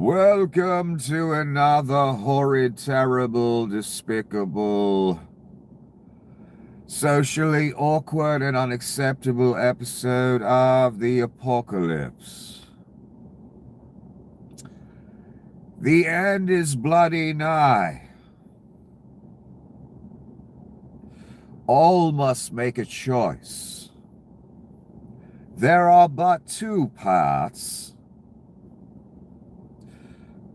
Welcome to another horrid, terrible, despicable, socially awkward and unacceptable episode of The Apocalypse. The end is bloody nigh. All must make a choice. There are but two paths.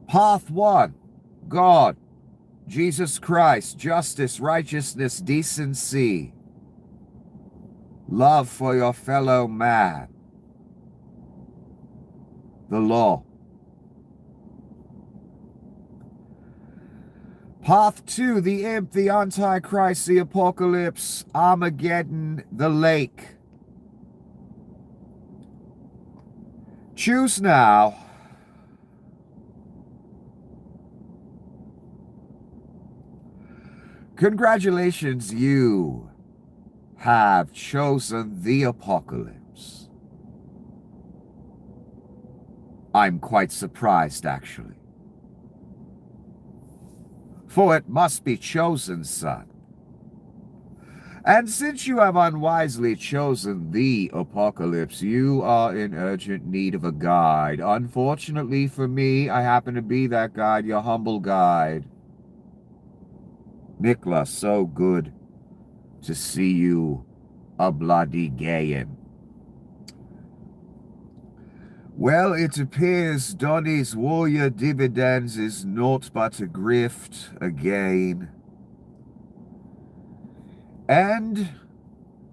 Path 1, God, Jesus Christ, justice, righteousness, decency, love for your fellow man, the law. Path 2, the imp, the Antichrist, the apocalypse, Armageddon, the lake. Choose now. Congratulations, you have chosen the apocalypse. I'm quite surprised, actually. For it must be chosen, son. And since you have unwisely chosen the apocalypse, you are in urgent need of a guide. Unfortunately for me, I happen to be that guide, your humble guide. Nicholas, so good to see you a bloody gayin'. Well, it appears Donnie's warrior dividends is naught but a grift again. And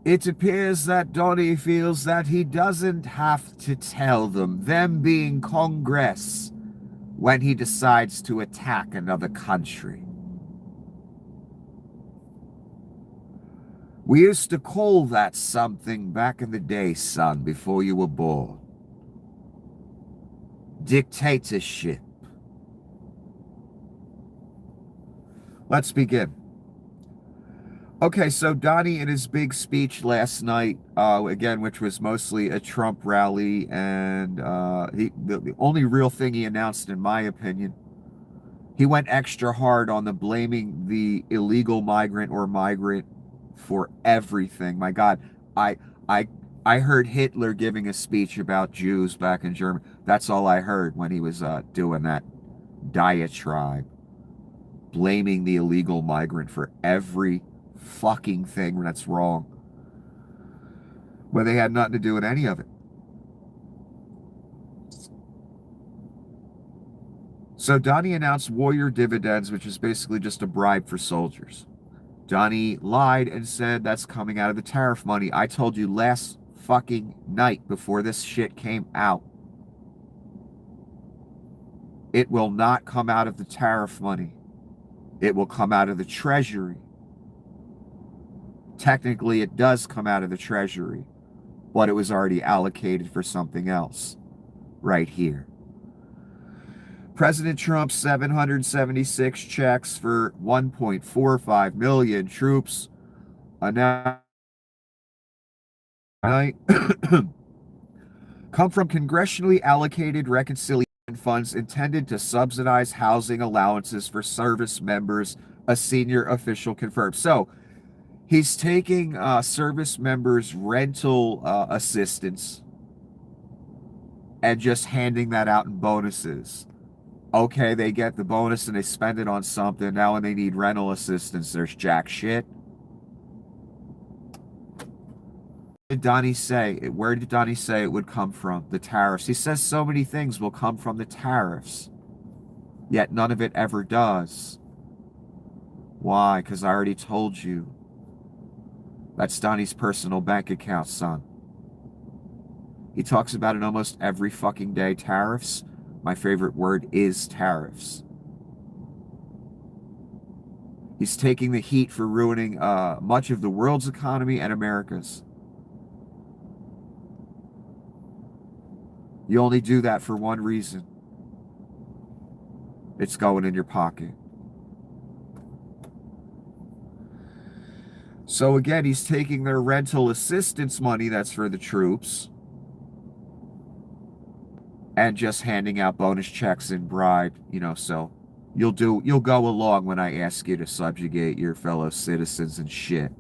it appears that Donnie feels that he doesn't have to tell them being Congress, when he decides to attack another country. We used to call that something back in the day, son, before you were born. Dictatorship. Let's begin. Okay, so Donnie in his big speech last night, again, which was mostly a Trump rally, and the only real thing he announced, in my opinion, he went extra hard on the blaming the illegal migrant or migrant for everything. My God, I heard Hitler giving a speech about Jews back in Germany. That's all I heard when he was doing that diatribe, blaming the illegal migrant for every fucking thing that's wrong, when they had nothing to do with any of it. So Donnie announced warrior dividends, which is basically just a bribe for soldiers. Donnie lied and said that's coming out of the tariff money. I told you last fucking night before this shit came out. It will not come out of the tariff money. It will come out of the Treasury. Technically, it does come out of the Treasury, but it was already allocated for something else right here. President Trump's 776 checks for 1.45 million troops announced tonight come from congressionally allocated reconciliation funds intended to subsidize housing allowances for service members, a senior official confirmed. So he's taking service members' rental assistance and just handing that out in bonuses. Okay, they get the bonus and they spend it on something. Now when they need rental assistance, there's jack shit. What did Donnie say? Where did Donnie say it would come from? The tariffs. He says so many things will come from the tariffs, yet none of it ever does. Why? Because I already told you. That's Donnie's personal bank account, son. He talks about it almost every fucking day. Tariffs. My favorite word is tariffs. He's taking the heat for ruining much of the world's economy and America's. You only do that for one reason. It's going in your pocket. So again, he's taking their rental assistance money that's for the troops and just handing out bonus checks and bribe, so you'll go along when I ask you to subjugate your fellow citizens and shit.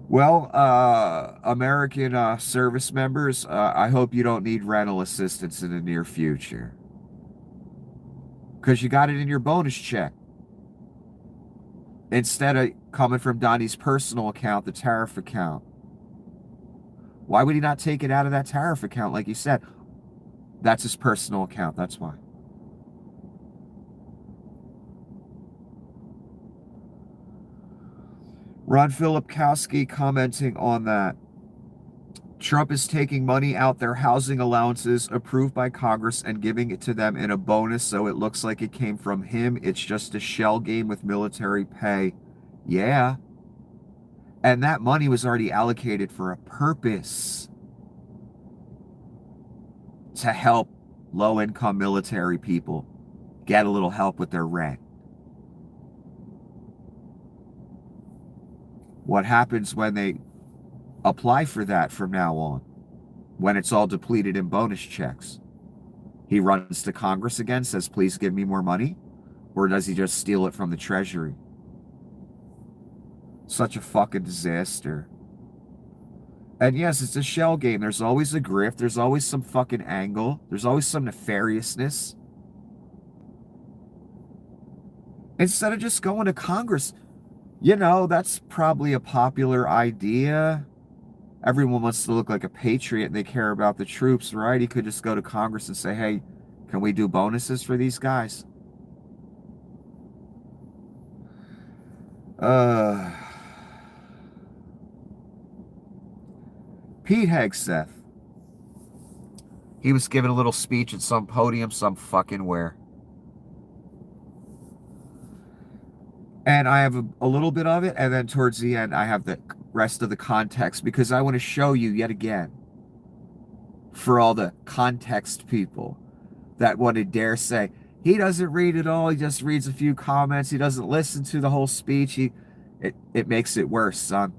Well, American service members, I hope you don't need rental assistance in the near future. Because you got it in your bonus check. Instead of coming from Donnie's personal account, the tariff account. Why would he not take it out of that tariff account like you said? That's his personal account, that's why. Ron Filipkowski commenting on that. Trump is taking money out their housing allowances approved by Congress and giving it to them in a bonus, so it looks like it came from him. It's just a shell game with military pay. Yeah. And that money was already allocated for a purpose. To help low-income military people get a little help with their rent. What happens when they apply for that from now on? When it's all depleted in bonus checks? He runs to Congress again, says, please give me more money? Or does he just steal it from the Treasury? Such a fucking disaster. And yes, it's a shell game. There's always a grift. There's always some fucking angle. There's always some nefariousness. Instead of just going to Congress, that's probably a popular idea. Everyone wants to look like a patriot and they care about the troops, right? He could just go to Congress and say, hey, can we do bonuses for these guys? Pete Hegseth. He was giving a little speech at some podium, some fucking where. And I have a little bit of it, and then towards the end, I have the rest of the context, because I want to show you yet again, for all the context people that want to dare say, he doesn't read it all, he just reads a few comments, he doesn't listen to the whole speech, it makes it worse, son.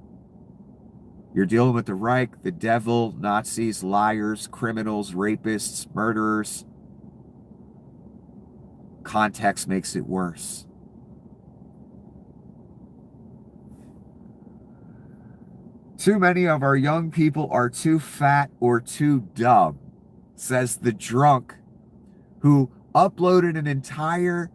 You're dealing with the Reich, the devil, Nazis, liars, criminals, rapists, murderers. Context makes it worse. Too many of our young people are too fat or too dumb, says the drunk who uploaded an entire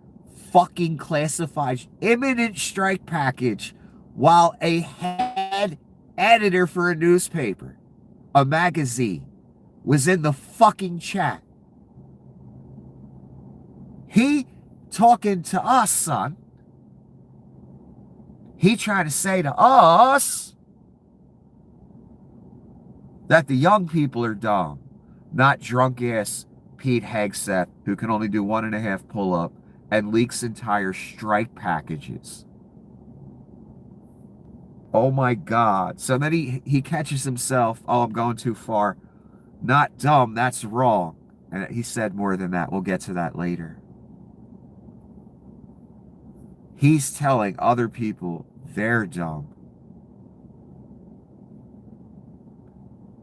fucking classified imminent strike package while a head editor for a newspaper, a magazine, was in the fucking chat. He talking to us, son. He trying to say to us that the young people are dumb, not drunk-ass Pete Hegseth, who can only do 1.5 pull-up and leaks entire strike packages. Oh my God. So then he catches himself, oh, I'm going too far. Not dumb, that's wrong. And he said more than that. We'll get to that later. He's telling other people they're dumb.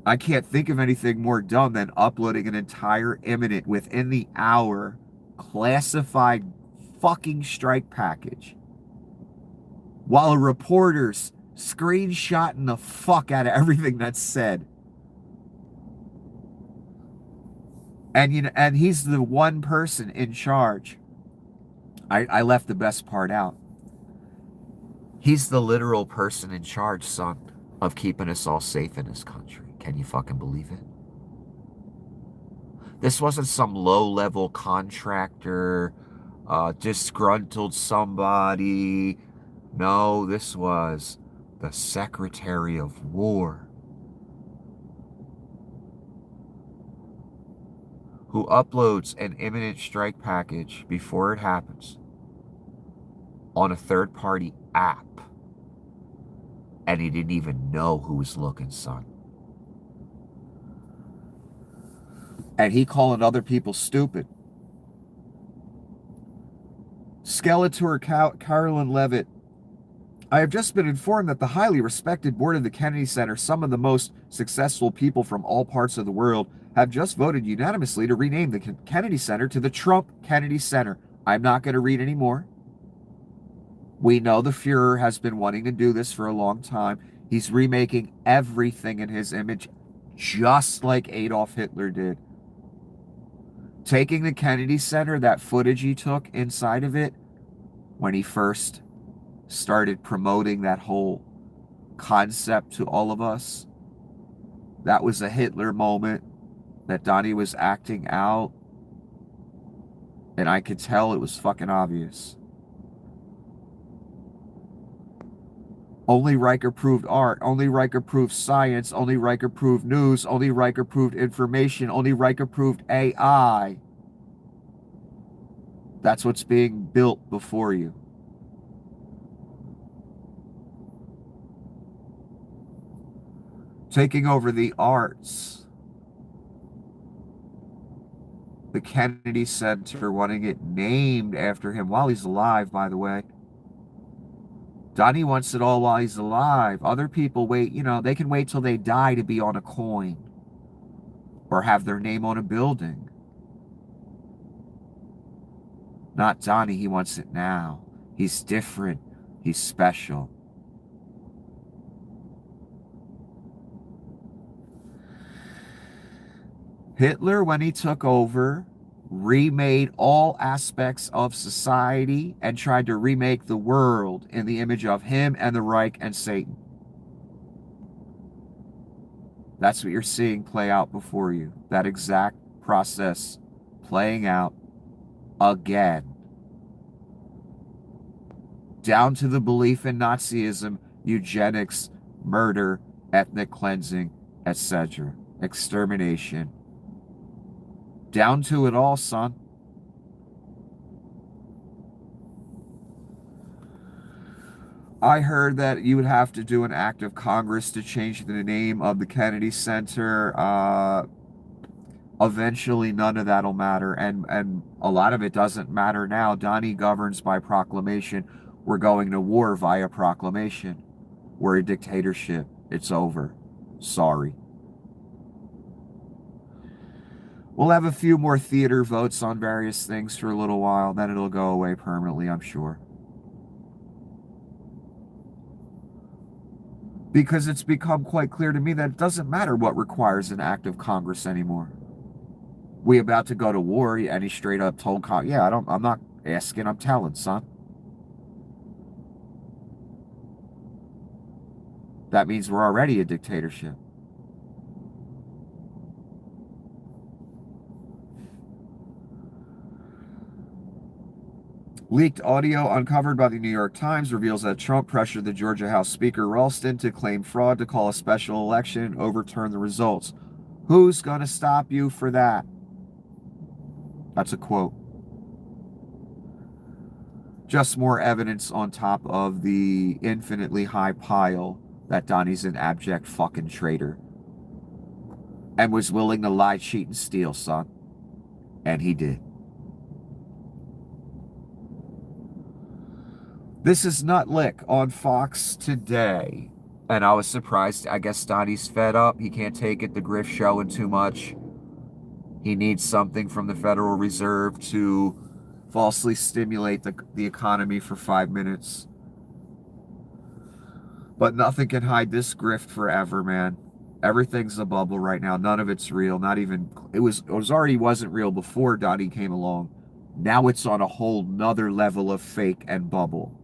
I can't think of anything more dumb than uploading an entire imminent within the hour classified fucking strike package while a reporter's screenshotting the fuck out of everything that's said. And he's the one person in charge. I left the best part out. He's the literal person in charge, son, of keeping us all safe in this country. Can you fucking believe it? This wasn't some low-level contractor, disgruntled somebody. No, this was the Secretary of War, who uploads an imminent strike package before it happens on a third-party app. And he didn't even know who was looking, son. And he calling other people stupid. Skeletor Carolyn Levitt I have just been informed that the highly respected board of the Kennedy Center, some of the most successful people from all parts of the world, have just voted unanimously to rename the Kennedy Center to the Trump Kennedy Center. I'm not going to read any more. We know the Fuhrer has been wanting to do this for a long time. He's remaking everything in his image, just like Adolf Hitler did. Taking the Kennedy Center, that footage he took inside of it, when he first started promoting that whole concept to all of us, that was a Hitler moment that Donnie was acting out, and I could tell it was fucking obvious. Only Riker proved art, only Riker proved science, only Riker proved news, only Riker proved information, only Riker proved AI. That's what's being built before you. Taking over the arts. The Kennedy Center, wanting it named after him while he's alive, by the way. Donnie wants it all while he's alive. Other people wait, they can wait till they die to be on a coin or have their name on a building. Not Donnie, he wants it now. He's different. He's special. Hitler, when he took over, remade all aspects of society and tried to remake the world in the image of him and the Reich and Satan. That's what you're seeing play out before you. That exact process playing out again. Down to the belief in Nazism, eugenics, murder, ethnic cleansing, etc. Extermination. Down to it all, son. I heard that you would have to do an act of Congress to change the name of the Kennedy Center. Eventually, none of that'll matter. And a lot of it doesn't matter now. Donnie governs by proclamation. We're going to war via proclamation. We're a dictatorship. It's over. Sorry. We'll have a few more theater votes on various things for a little while. Then it'll go away permanently, I'm sure. Because it's become quite clear to me that it doesn't matter what requires an act of Congress anymore. We about to go to war, and he straight up told yeah, I'm not asking, I'm telling, son. That means we're already a dictatorship. Leaked audio uncovered by the New York Times reveals that Trump pressured the Georgia House Speaker Ralston to claim fraud to call a special election and overturn the results. Who's going to stop you for that? That's a quote. Just more evidence on top of the infinitely high pile that Donnie's an abject fucking traitor and was willing to lie, cheat, and steal, son. And he did. This is Nutlick on Fox today. And I was surprised. I guess Donnie's fed up. He can't take it. The grift showing too much. He needs something from the Federal Reserve to falsely stimulate the economy for 5 minutes. But nothing can hide this grift forever, man. Everything's a bubble right now. None of it's real. Not even... It already wasn't real before Donnie came along. Now it's on a whole nother level of fake and bubble.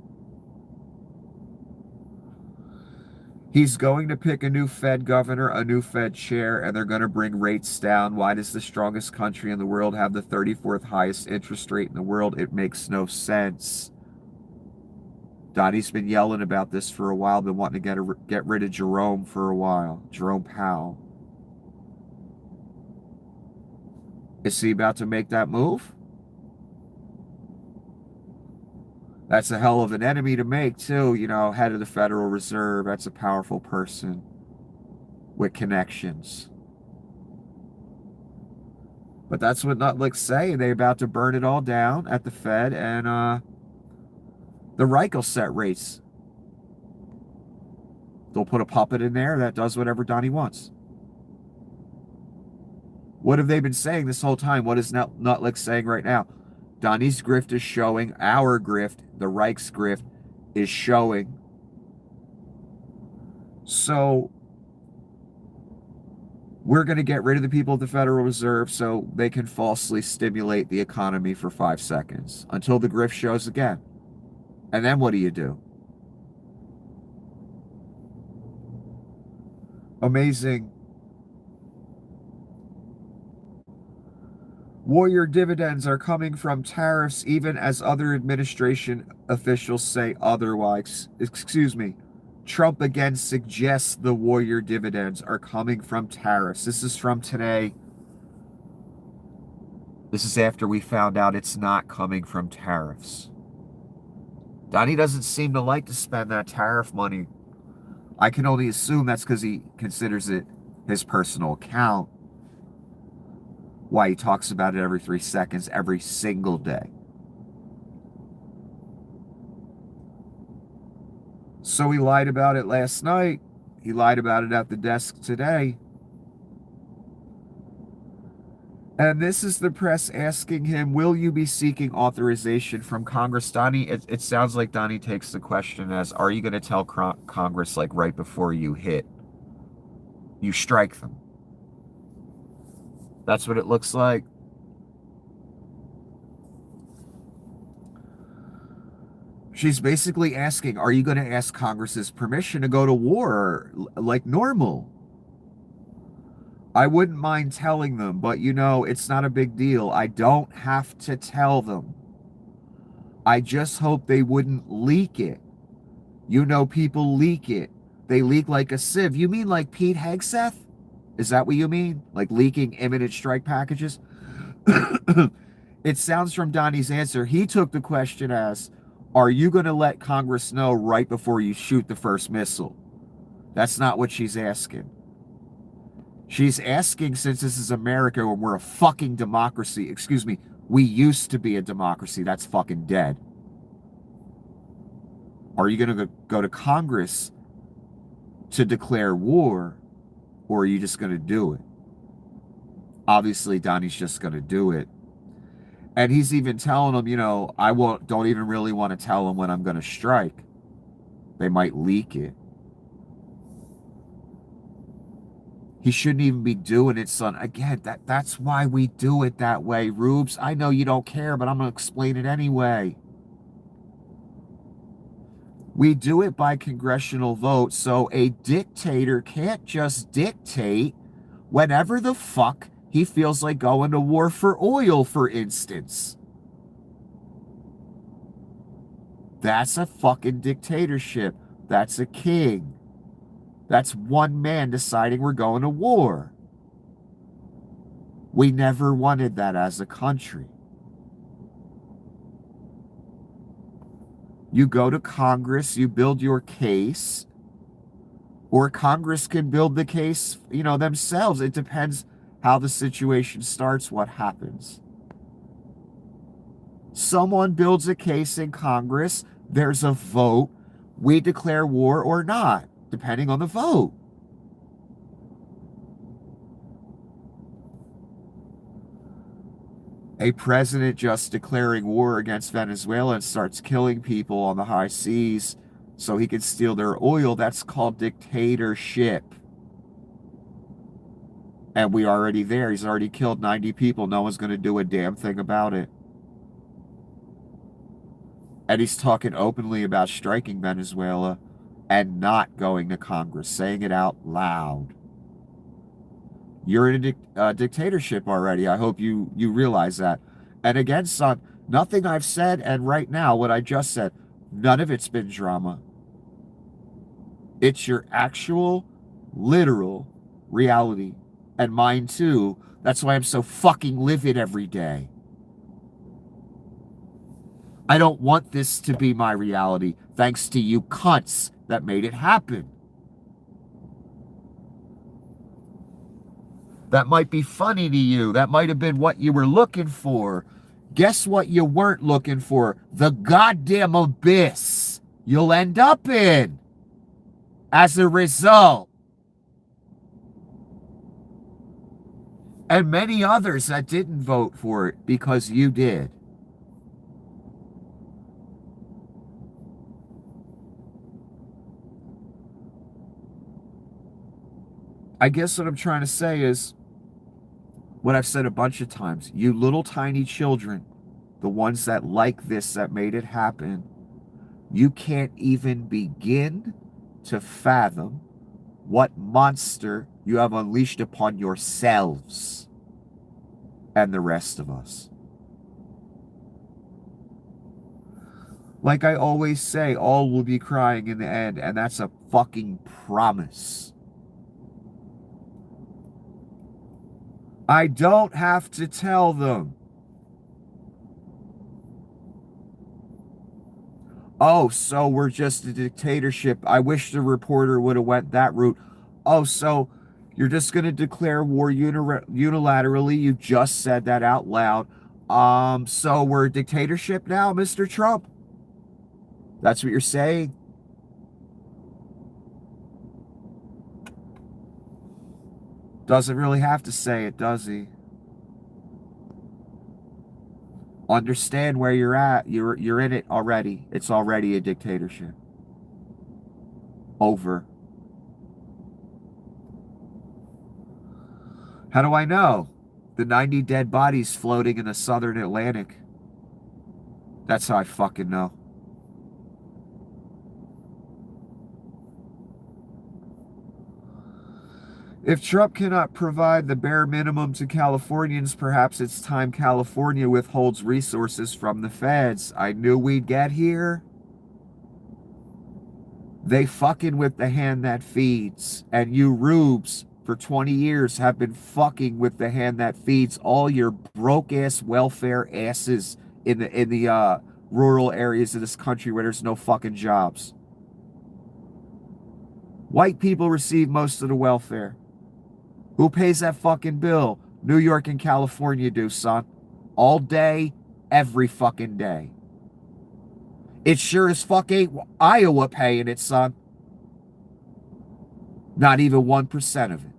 He's going to pick a new Fed governor, a new Fed chair, and they're going to bring rates down. Why does the strongest country in the world have the 34th highest interest rate in the world? It makes no sense. Donnie's been yelling about this for a while, been wanting to get rid of Jerome for a while. Jerome Powell. Is he about to make that move? That's a hell of an enemy to make, too. Head of the Federal Reserve. That's a powerful person with connections. But that's what Nutlicks say. They're about to burn it all down at the Fed, and the Reich will set rates. They'll put a puppet in there that does whatever Donnie wants. What have they been saying this whole time? What is Nutlick saying right now? Donnie's grift is showing. Our grift, the Reich's grift, is showing. So we're going to get rid of the people at the Federal Reserve so they can falsely stimulate the economy for 5 seconds until the grift shows again. And then what do? Amazing. Warrior dividends are coming from tariffs, even as other administration officials say otherwise. Excuse me. Trump again suggests the warrior dividends are coming from tariffs. This is from today. This is after we found out it's not coming from tariffs. Donnie doesn't seem to like to spend that tariff money. I can only assume that's because he considers it his personal account. Why he talks about it every 3 seconds, every single day. So he lied about it last night. He lied about it at the desk today. And this is the press asking him, will you be seeking authorization from Congress? Donnie, it sounds like Donnie takes the question as, are you going to tell Congress like right before you strike them? That's what it looks like. She's basically asking, are you going to ask Congress's permission to go to war like normal? I wouldn't mind telling them, but it's not a big deal. I don't have to tell them. I just hope they wouldn't leak it. People leak it. They leak like a sieve. You mean like Pete Hegseth? Is that what you mean? Like leaking imminent strike packages? It sounds from Donnie's answer, he took the question as, are you going to let Congress know right before you shoot the first missile? That's not what she's asking. She's asking, since this is America and we're a fucking democracy, excuse me, we used to be a democracy, that's fucking dead. Are you going to go to Congress to declare war, or are you just going to do it? Obviously, Donnie's just going to do it. And he's even telling them, don't even really want to tell them when I'm going to strike. They might leak it. He shouldn't even be doing it, son. Again, that's why we do it that way, Rubes. I know you don't care, but I'm going to explain it anyway. We do it by congressional vote, so a dictator can't just dictate whenever the fuck he feels like going to war for oil, for instance. That's a fucking dictatorship. That's a king. That's one man deciding we're going to war. We never wanted that as a country. You go to Congress, you build your case, or Congress can build the case, themselves. It depends how the situation starts, what happens. Someone builds a case in Congress, there's a vote, we declare war or not, depending on the vote. A president just declaring war against Venezuela and starts killing people on the high seas so he can steal their oil, that's called dictatorship. And we're already there. He's already killed 90 people. No one's going to do a damn thing about it. And he's talking openly about striking Venezuela and not going to Congress, saying it out loud. You're in a dictatorship already. I hope you realize that. And again, son, nothing I've said and right now, what I just said, none of it's been drama. It's your actual, literal reality. And mine too. That's why I'm so fucking livid every day. I don't want this to be my reality, thanks to you cunts that made it happen. That might be funny to you. That might have been what you were looking for. Guess what you weren't looking for? The goddamn abyss you'll end up in. as a result. And many others that didn't vote for it because you did. I guess what I'm trying to say is what I've said a bunch of times. You little tiny children, the ones that like this, that made it happen, you can't even begin to fathom what monster you have unleashed upon yourselves and the rest of us. Like I always say, all will be crying in the end, and that's a fucking promise. I don't have to tell them. Oh, so we're just a dictatorship. I wish the reporter would have went that route. Oh, so you're just going to declare war unilaterally. You just said that out loud. So we're a dictatorship now, Mr. Trump? That's what you're saying? Doesn't really have to say it, does he? Understand where you're at. You're in it already. It's already a dictatorship. Over. How do I know? The 90 dead bodies floating in the southern Atlantic. That's how I fucking know. If Trump cannot provide the bare minimum to Californians, perhaps it's time California withholds resources from the feds. I knew we'd get here. They fucking with the hand that feeds. And you rubes for 20 years have been fucking with the hand that feeds all your broke ass welfare asses in the rural areas of this country where there's no fucking jobs. White people receive most of the welfare. Who pays that fucking bill? New York and California do, son. All day, every fucking day. It sure as fuck ain't Iowa paying it, son. Not even 1% of it.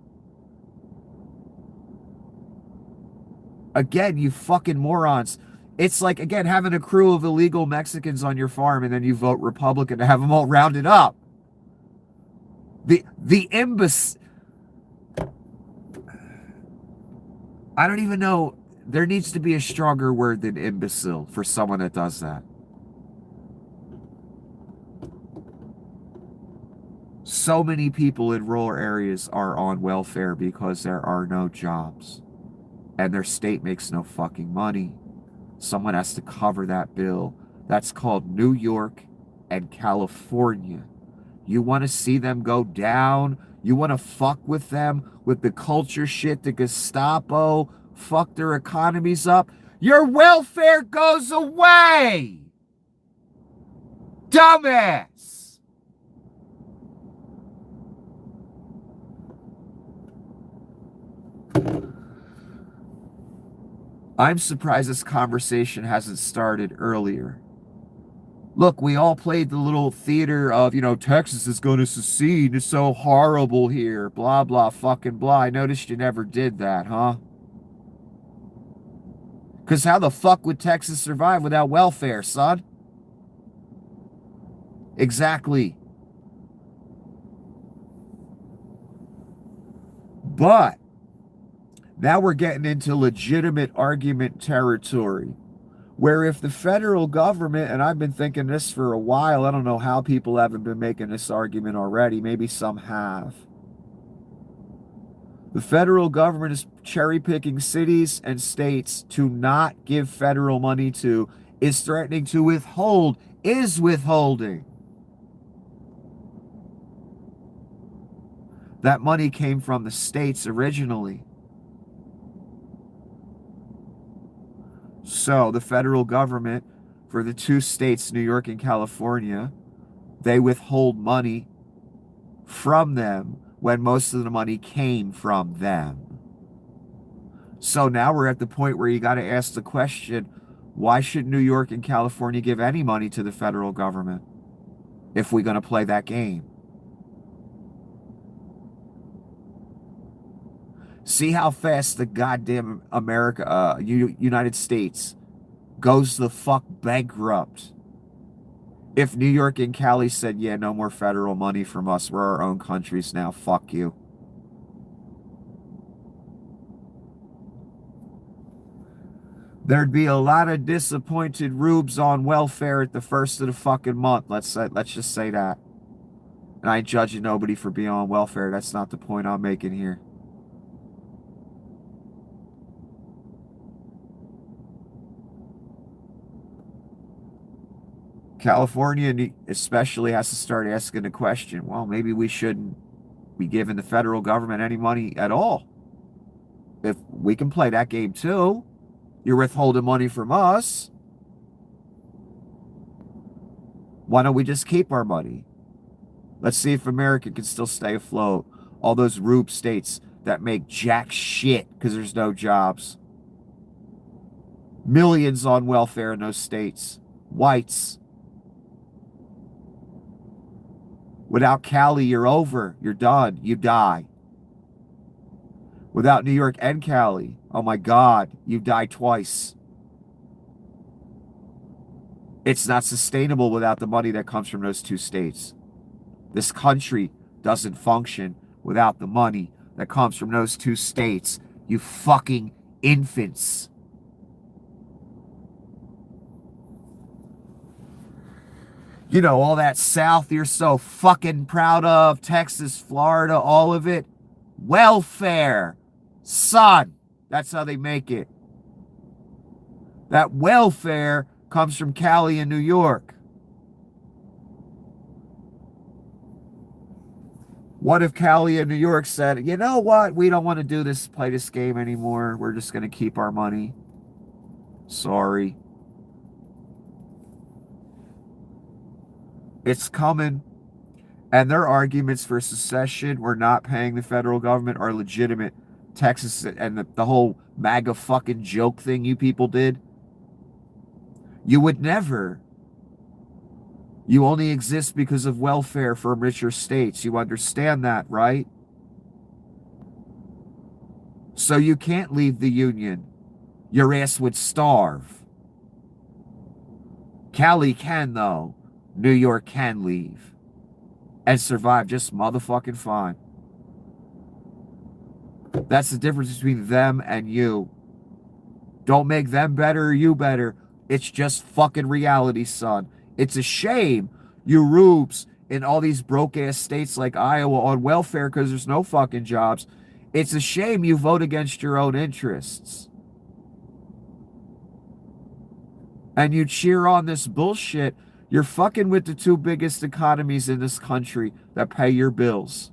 Again, you fucking morons. It's like, again, having a crew of illegal Mexicans on your farm and then you vote Republican to have them all rounded up. The imbecile. I don't even know. There needs to be a stronger word than imbecile for someone that does that. So many people in rural areas are on welfare because there are no jobs. And their state makes no fucking money. Someone has to cover that bill. That's called New York and California. You want to see them go down? You want to fuck with them with the culture shit, the Gestapo, fuck their economies up? Your welfare goes away! Dumbass! I'm surprised this conversation hasn't started earlier. Look, we all played the little theater of, Texas is going to secede. It's so horrible here. Blah, blah, fucking blah. I noticed you never did that, huh? Because how the fuck would Texas survive without welfare, son? Exactly. But now we're getting into legitimate argument territory. Where if the federal government, and I've been thinking this for a while, I don't know how people haven't been making this argument already, maybe some have. The federal government is cherry picking cities and states to not give federal money to, is threatening to withhold, is withholding. That money came from the states originally. So the federal government, for the two states, New York and California, they withhold money from them when most of the money came from them. So now we're at the point where you got to ask the question, why should New York and California give any money to the federal government if we're going to play that game? See how fast the goddamn United States goes the fuck bankrupt. If New York and Cali said, yeah, no more federal money from us, we're our own countries now, fuck you. There'd be a lot of disappointed rubes on welfare at the first of the fucking month. Let's just say that. And I ain't judging nobody for being on welfare. That's not the point I'm making here. California especially has to start asking the question, well, maybe we shouldn't be giving the federal government any money at all. If we can play that game too, you're withholding money from us. Why don't we just keep our money? Let's see if America can still stay afloat. All those rube states that make jack shit because there's no jobs. Millions on welfare in those states. Whites. Without Cali, you're over. You're done. You die. Without New York and Cali, oh my God, you die twice. It's not sustainable without the money that comes from those two states. This country doesn't function without the money that comes from those two states. You fucking infants. You know, all that South you're so fucking proud of, Texas, Florida, all of it. Welfare. Son. That's how they make it. That welfare comes from Cali and New York. What if Cali and New York said, you know what? We don't want to play this game anymore. We're just going to keep our money. Sorry. It's coming. And their arguments for secession or not paying the federal government are legitimate. Texas and the whole MAGA fucking joke thing you people did. You would never. You only exist because of welfare from richer states. You understand that, right? So you can't leave the Union. Your ass would starve. Cali can, though. New York can leave. And survive just motherfucking fine. That's the difference between them and you. Don't make them better or you better. It's just fucking reality, son. It's a shame you rubes in all these broke-ass states like Iowa on welfare because there's no fucking jobs. It's a shame you vote against your own interests. And you cheer on this bullshit. You're fucking with the two biggest economies in this country that pay your bills.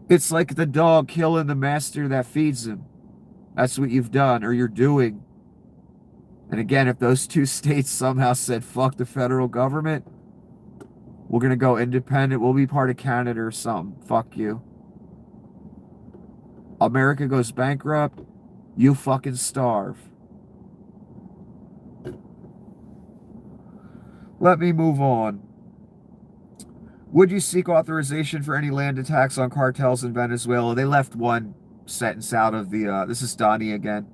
It's like the dog killing the master that feeds him. That's what you've done, or you're doing. And again, if those two states somehow said, fuck the federal government, we're going to go independent, we'll be part of Canada or something. Fuck you. America goes bankrupt, you fucking starve. Let me move on. Would you seek authorization for any land attacks on cartels in Venezuela? They left one sentence out of the, this is Donnie again.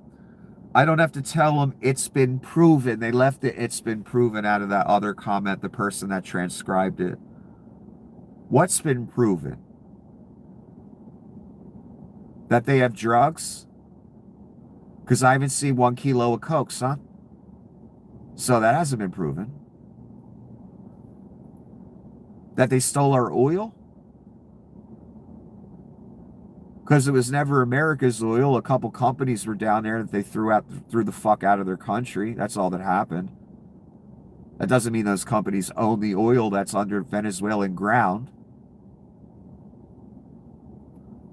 I don't have to tell them it's been proven. They left it's been proven out of that other comment, the person that transcribed it. What's been proven? That they have drugs? Because I haven't seen 1 kilo of coke, son. So that hasn't been proven. That they stole our oil? Because it was never America's oil. A couple companies were down there that they threw the fuck out of their country. That's all that happened. That doesn't mean those companies own the oil that's under Venezuelan ground.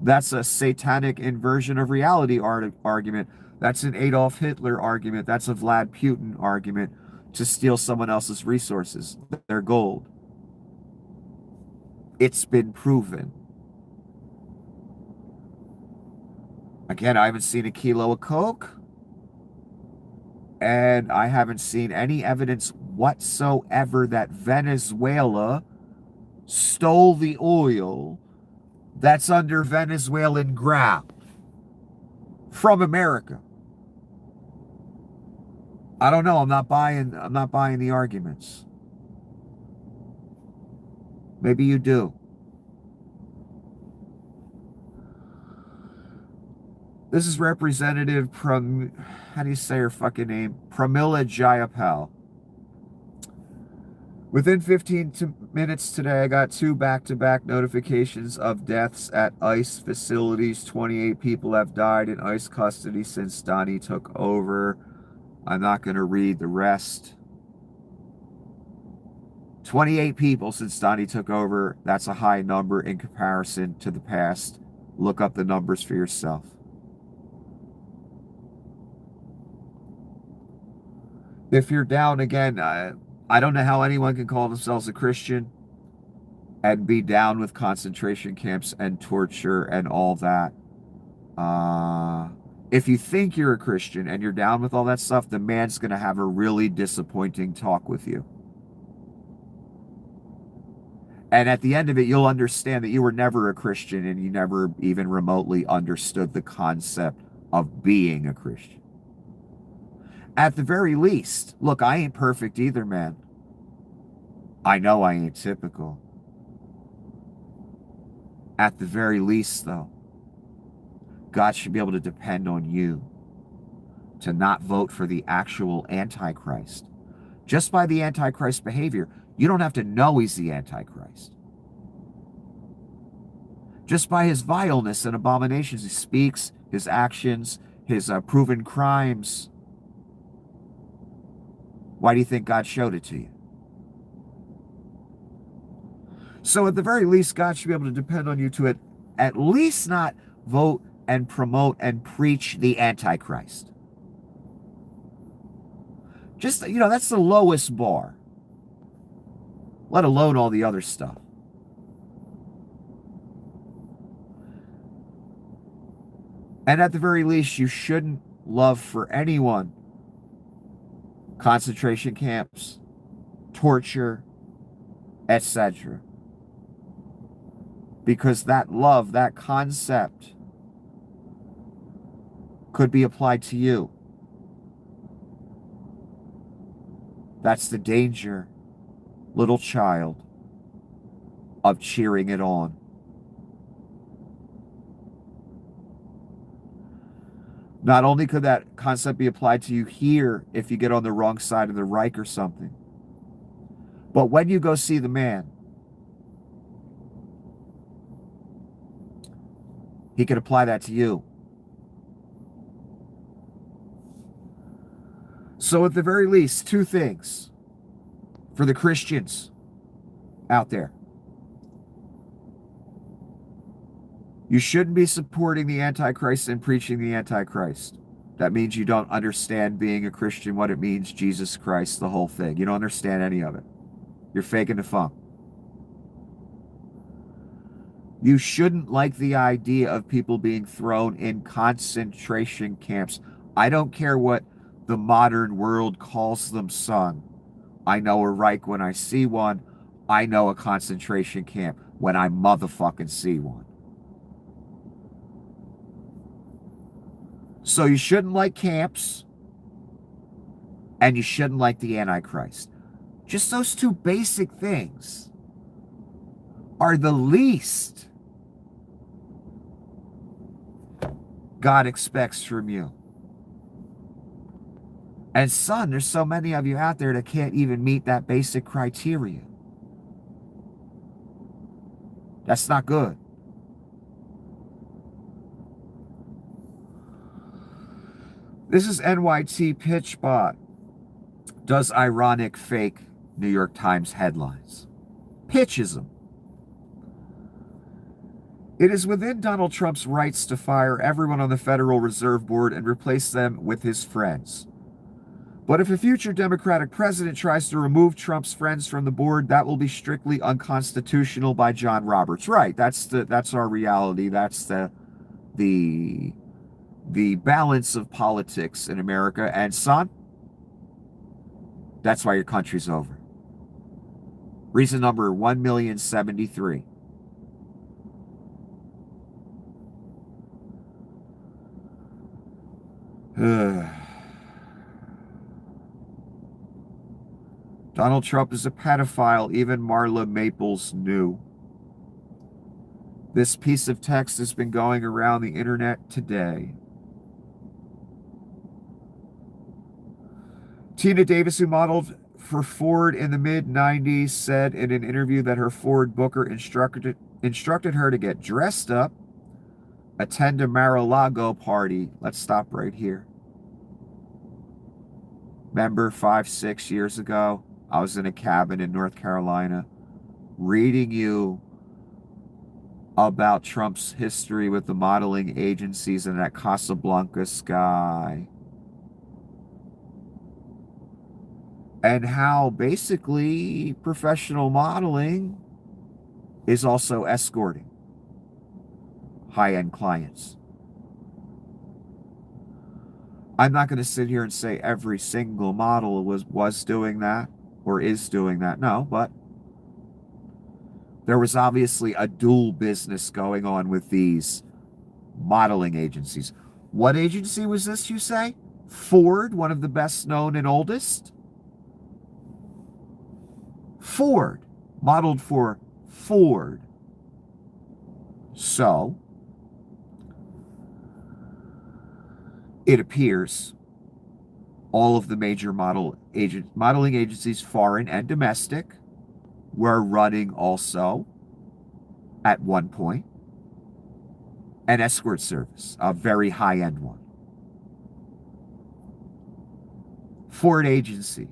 That's a satanic inversion of reality argument. That's an Adolf Hitler argument. That's a Vlad Putin argument to steal someone else's resources, their gold. It's been proven. Again, I haven't seen 1 kilo of coke. And I haven't seen any evidence whatsoever that Venezuela stole the oil that's under Venezuelan ground from America. I don't know. I'm not buying the arguments. Maybe you do. This is Representative how do you say her fucking name? Pramila Jayapal. Within 15 minutes today, I got 2 back-to-back notifications of deaths at ICE facilities. 28 people have died in ICE custody since Donnie took over. I'm not going to read the rest. 28 people since Donnie took over. That's a high number in comparison to the past. Look up the numbers for yourself. If you're down, again, I don't know how anyone can call themselves a Christian and be down with concentration camps and torture and all that. If you think you're a Christian and you're down with all that stuff, the man's going to have a really disappointing talk with you. And at the end of it, you'll understand that you were never a Christian and you never even remotely understood the concept of being a Christian. At the very least, look, I ain't perfect either, man. I know I ain't typical. At the very least, though, God should be able to depend on you to not vote for the actual Antichrist. Just by the Antichrist behavior, you don't have to know he's the Antichrist. Just by his vileness and abominations he speaks, his actions, his proven crimes. Why do you think God showed it to you? So at the very least, God should be able to depend on you to at least not vote and promote and preach the Antichrist. Just, that's the lowest bar. Let alone all the other stuff. And at the very least, you shouldn't love for anyone concentration camps, torture, etc. Because that love, that concept, could be applied to you. That's the danger, little child, of cheering it on. Not only could that concept be applied to you here if you get on the wrong side of the Reich or something, but when you go see the man, he could apply that to you. So at the very least, 2 things for the Christians out there. You shouldn't be supporting the Antichrist and preaching the Antichrist. That means you don't understand being a Christian, what it means, Jesus Christ, the whole thing. You don't understand any of it. You're faking the funk. You shouldn't like the idea of people being thrown in concentration camps. I don't care what the modern world calls them, son. I know a Reich when I see one. I know a concentration camp when I motherfucking see one. So you shouldn't like camps, and you shouldn't like the Antichrist. Just those 2 basic things are the least God expects from you. And son, there's so many of you out there that can't even meet that basic criteria. That's not good. This is NYT Pitchbot. Does ironic fake New York Times headlines. Pitches them. It is within Donald Trump's rights to fire everyone on the Federal Reserve Board and replace them with his friends. But if a future Democratic president tries to remove Trump's friends from the board, that will be strictly unconstitutional by John Roberts. Right, that's our reality. That's the balance of politics in America. And son, that's why your country's over. Reason number 1,073,000. Donald Trump is a pedophile. Even Marla Maples knew. This piece of text has been going around the internet today. Tina Davis, who modeled for Ford in the mid-90s, said in an interview that her Ford booker instructed her to get dressed up, attend a Mar-a-Lago party. Let's stop right here. Remember 5-6 years ago, I was in a cabin in North Carolina reading you about Trump's history with the modeling agencies and that Casablanca Sky. And how basically professional modeling is also escorting high-end clients. I'm not going to sit here and say every single model was doing that or is doing that. No, but there was obviously a dual business going on with these modeling agencies. What agency was this, you say? Ford, one of the best known and oldest? Ford, modeled for Ford. So, it appears all of the major modeling agencies, foreign and domestic, were running also, at one point, an escort service, a very high-end one. Ford agency.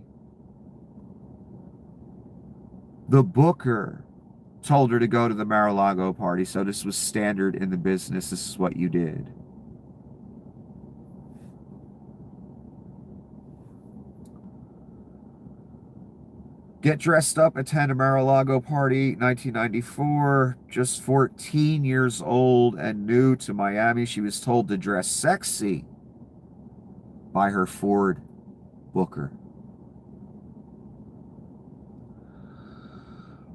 The booker told her to go to the Mar-a-Lago party, so this was standard in the business. This is what you did. Get dressed up, attend a Mar-a-Lago party, 1994, just 14 years old and new to Miami. She was told to dress sexy by her Ford booker.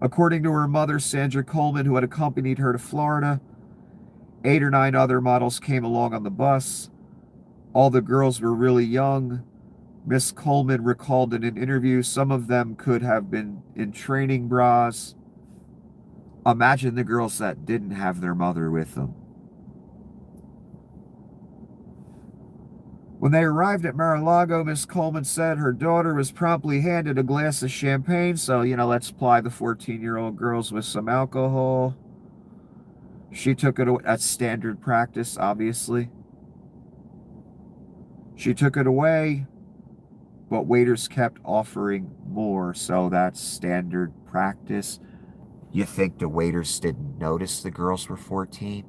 According to her mother, Sandra Coleman, who had accompanied her to Florida, 8 or 9 other models came along on the bus. All the girls were really young. Miss Coleman recalled in an interview, some of them could have been in training bras. Imagine the girls that didn't have their mother with them. When they arrived at Mar-a-Lago, Miss Coleman said her daughter was promptly handed a glass of champagne. So, let's ply the 14-year-old girls with some alcohol. She took it away. That's standard practice, obviously. She took it away, but waiters kept offering more. So that's standard practice. You think the waiters didn't notice the girls were 14?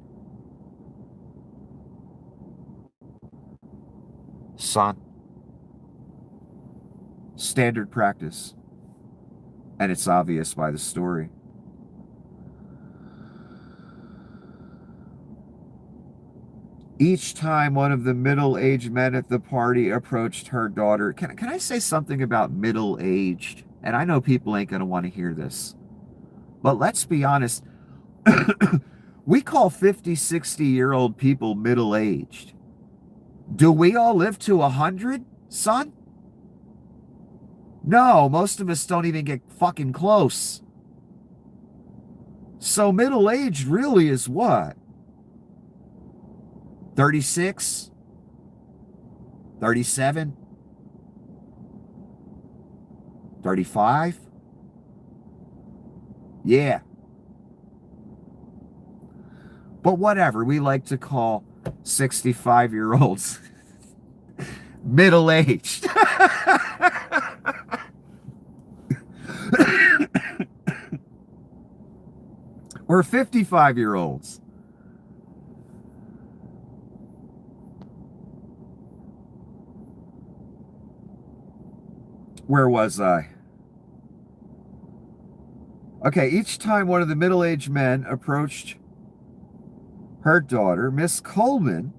Son, standard practice, and it's obvious by the story. Each time one of the middle-aged men at the party approached her daughter, can I say something about middle-aged? And I know people ain't going to want to hear this, but let's be honest. We call 50, 60-year-old people middle-aged. Do we all live to 100, son? No, most of us don't even get fucking close. So middle-aged really is what? 36? 37? 35? Yeah. But whatever, we like to call 65-year-olds middle-aged. We're 55-year-olds. Where was I? Okay, each time one of the middle-aged men approached her daughter, Miss Coleman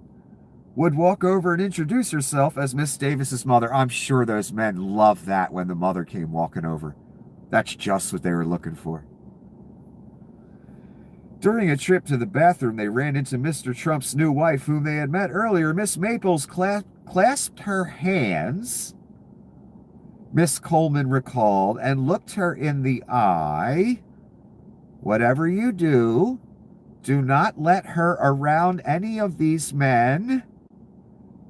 would walk over and introduce herself as Miss Davis's mother. I'm sure those men loved that when the mother came walking over. That's just what they were looking for. During a trip to the bathroom, they ran into Mr. Trump's new wife, whom they had met earlier. Miss Maples clasped her hands, Miss Coleman recalled, and looked her in the eye. Whatever you do, do not let her around any of these men,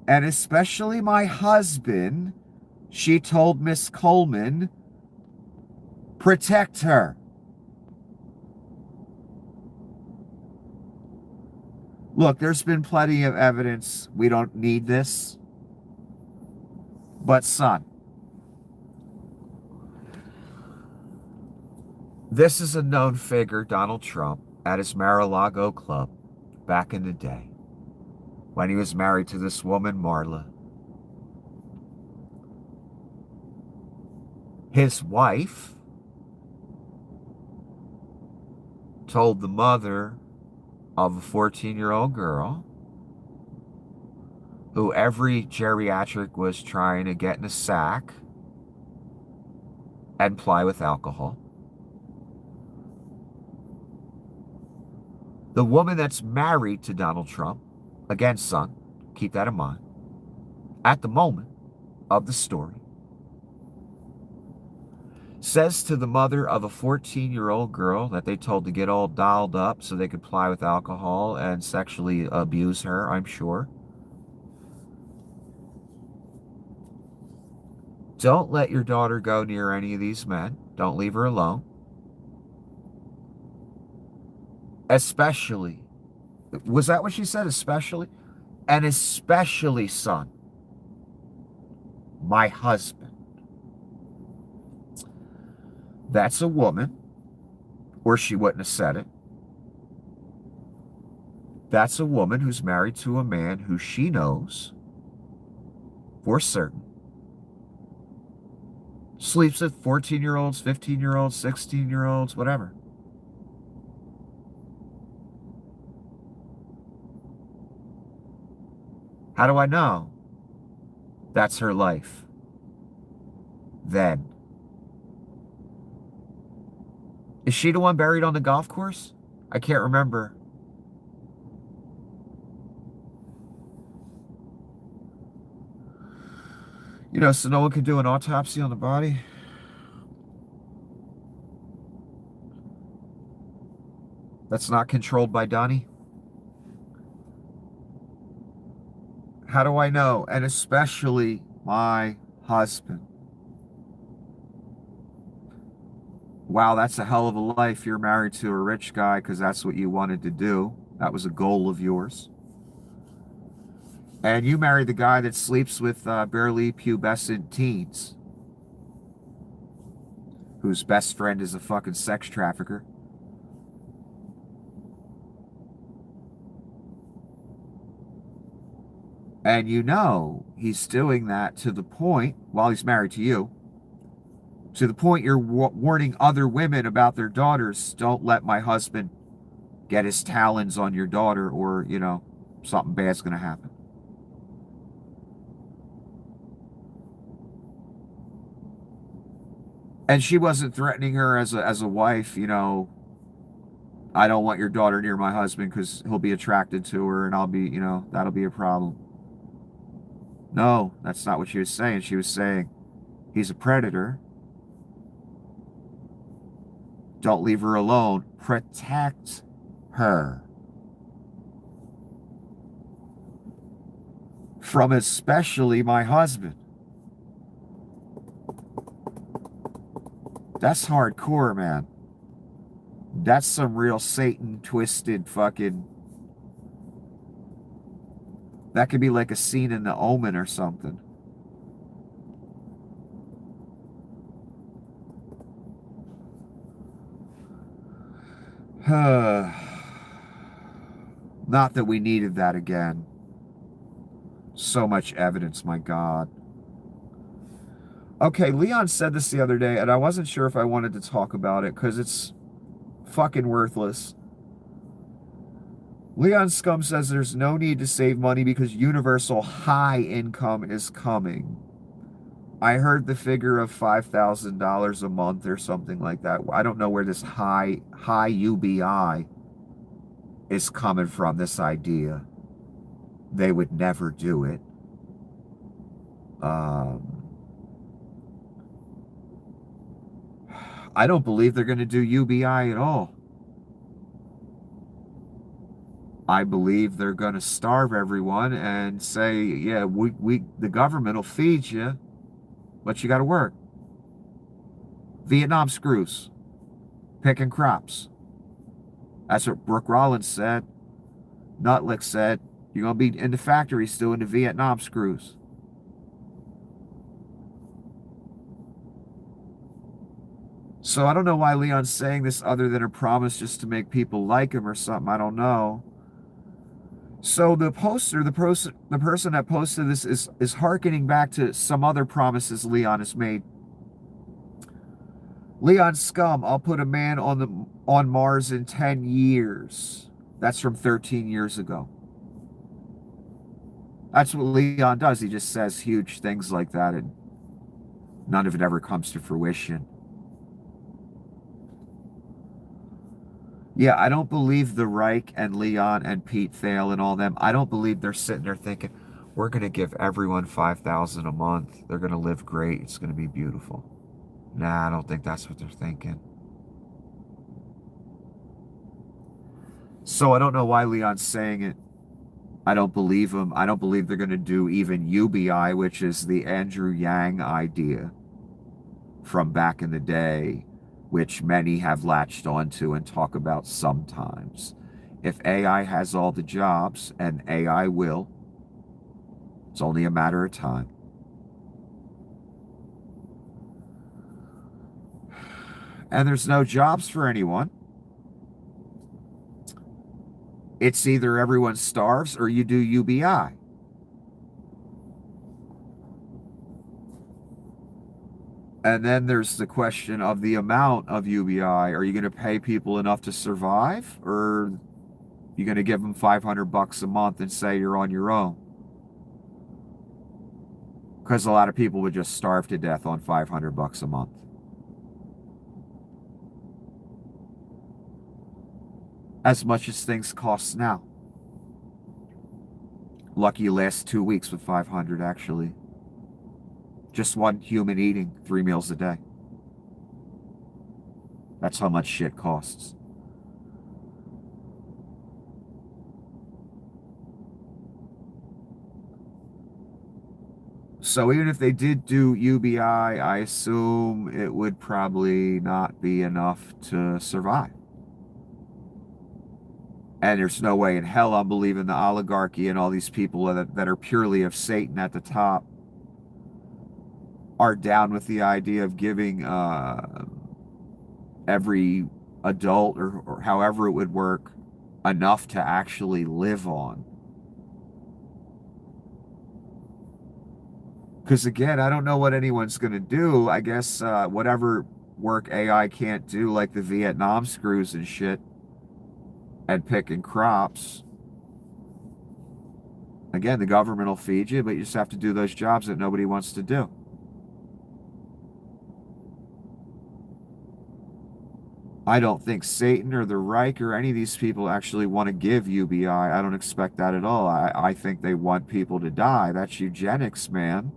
and especially my husband, she told Miss Coleman. Protect her. Look, there's been plenty of evidence. We don't need this. But son, this is a known figure, Donald Trump, at his Mar-a-Lago club back in the day when he was married to this woman, Marla. His wife told the mother of a 14-year-old girl who every geriatric was trying to get in a sack and ply with alcohol. The woman that's married to Donald Trump, again, son, keep that in mind, at the moment of the story, says to the mother of a 14-year-old girl that they told to get all dolled up so they could ply with alcohol and sexually abuse her, I'm sure. Don't let your daughter go near any of these men. Don't leave her alone. Especially, was that what she said? Especially? And especially, son, my husband. That's a woman, or she wouldn't have said it. That's a woman who's married to a man who she knows for certain sleeps with 14-year-olds, 15-year-olds, 16-year-olds, whatever. How do I know? That's her life. Then. Is she the one buried on the golf course? I can't remember. You know, so no one could do an autopsy on the body? That's not controlled by Donnie? How do I know? And especially my husband. Wow, that's a hell of a life. You're married to a rich guy because that's what you wanted to do. That was a goal of yours. And you married the guy that sleeps with barely pubescent teens, whose best friend is a fucking sex trafficker. And you know he's doing that to the point, while he's married to you, to the point you're warning other women about their daughters. Don't let my husband get his talons on your daughter, or, you know, something bad's going to happen. And she wasn't threatening her as a wife, you know, I don't want your daughter near my husband because he'll be attracted to her and I'll be, you know, that'll be a problem. No, that's not what she was saying. She was saying, he's a predator. Don't leave her alone. Protect her. From especially my husband. That's hardcore, man. That's some real Satan twisted fucking... That could be like a scene in The Omen or something. Not that we needed that again. So much evidence, my God. Okay, Leon said this the other day, and I wasn't sure if I wanted to talk about it because it's fucking worthless. Leon Scum says there's no need to save money because universal high income is coming. I heard the figure of $5,000 a month or something like that. I don't know where this high UBI is coming from, this idea. They would never do it. I don't believe they're going to do UBI at all. I believe they're going to starve everyone and say, yeah, the government will feed you, but you got to work. Vietnam screws, picking crops. That's what Brooke Rollins said. Nutlick said, you're going to be in the factories doing the Vietnam screws. So I don't know why Leon's saying this other than a promise just to make people like him or something. I don't know. So the poster, the person that posted this is hearkening back to some other promises Leon has made. Leon Scum, I'll put a man on Mars in 10 years. That's from 13 years ago. That's what Leon does. He just says huge things like that, and none of it ever comes to fruition. Yeah, I don't believe the Reich and Leon and Pete Thale and all them. I don't believe they're sitting there thinking, we're going to give everyone $5,000 a month. They're going to live great. It's going to be beautiful. Nah, I don't think that's what they're thinking. So I don't know why Leon's saying it. I don't believe him. I don't believe they're going to do even UBI, which is the Andrew Yang idea from back in the day, which many have latched onto and talk about sometimes. If AI has all the jobs, and AI will, it's only a matter of time. And there's no jobs for anyone. It's either everyone starves or you do UBI. And then there's the question of the amount of UBI. Are you going to pay people enough to survive? Or are you going to give them $500 a month and say you're on your own? Because a lot of people would just starve to death on $500 a month. As much as things cost now. Lucky you last 2 weeks with 500 actually. Just one human eating 3 meals a day. That's how much shit costs. So even if they did do UBI, I assume it would probably not be enough to survive. And there's no way in hell I'm believing the oligarchy and all these people that are purely of Satan at the top are down with the idea of giving every adult or however it would work enough to actually live on. Because again, I don't know what anyone's going to do. I guess whatever work AI can't do, like the Vietnam screws and shit, and picking crops. Again, the government will feed you, but you just have to do those jobs that nobody wants to do. I don't think Satan or the Reich or any of these people actually want to give UBI. I don't expect that at all. I think they want people to die. That's eugenics, man.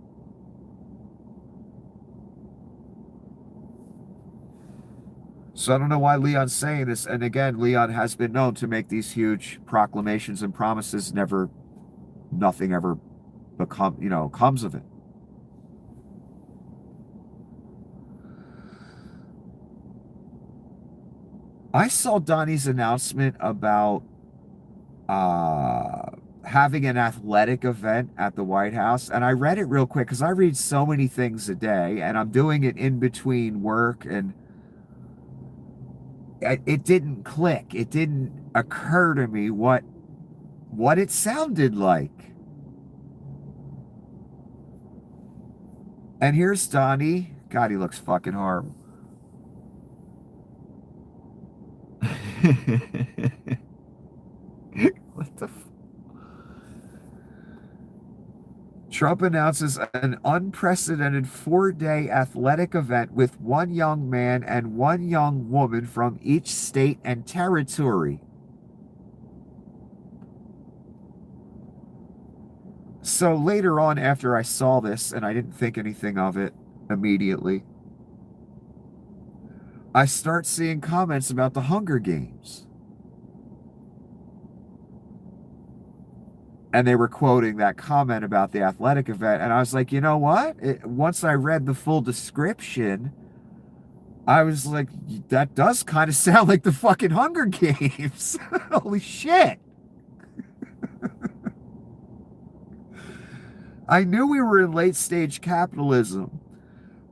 So I don't know why Leon's saying this. And again, Leon has been known to make these huge proclamations and promises. Nothing ever comes of it. I saw Donnie's announcement about having an athletic event at the White House, and I read it real quick because I read so many things a day, and I'm doing it in between work, and it didn't click. It didn't occur to me what it sounded like. And here's Donnie. God, he looks fucking horrible. What the Trump announces an unprecedented 4-day athletic event with one young man and one young woman from each state and territory. So later on, after I saw this, and I didn't think anything of it immediately, I start seeing comments about the Hunger Games. And they were quoting that comment about the athletic event. And I was like, you know what? Once I read the full description, I was like, that does kind of sound like the fucking Hunger Games. Holy shit. I knew we were in late stage capitalism,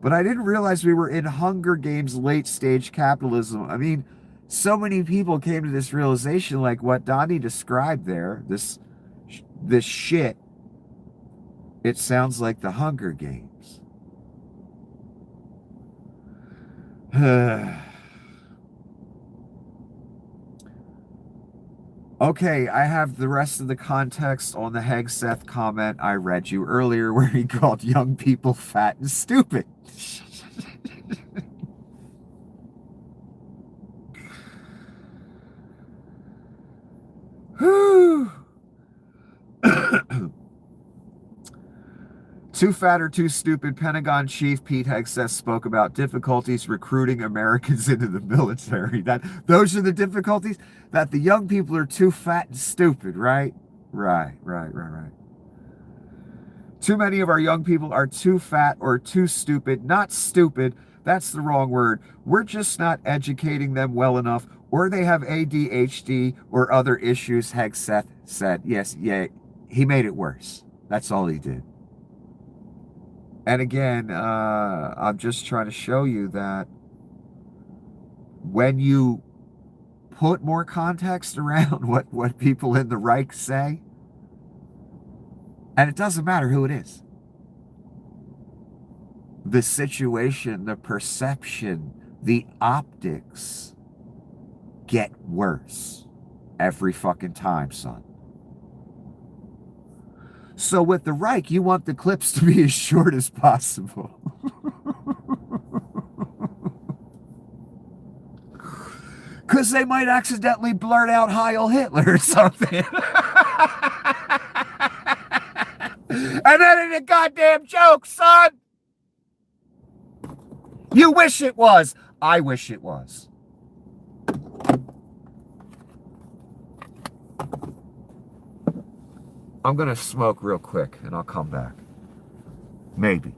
but I didn't realize we were in Hunger Games late stage capitalism. I mean, so many people came to this realization, like what Donnie described there, this shit. It sounds like the Hunger Games. Okay, I have the rest of the context on the Hegseth comment I read you earlier where he called young people fat and stupid. Too fat or too stupid, Pentagon Chief Pete Hegseth spoke about difficulties recruiting Americans into the military. Those are the difficulties, that the young people are too fat and stupid, right? Right. Too many of our young people are too fat or too stupid. Not stupid, that's the wrong word. We're just not educating them well enough, or they have ADHD or other issues, Hegseth said. Yes, yeah, he made it worse. That's all he did. And again, I'm just trying to show you that when you put more context around what people in the Reich say, and it doesn't matter who it is, the situation, the perception, the optics get worse every fucking time, son. So with the Reich, you want the clips to be as short as possible. Because they might accidentally blurt out Heil Hitler or something. And then it's a goddamn joke, son. You wish it was. I wish it was. I'm going to smoke real quick and I'll come back. Maybe.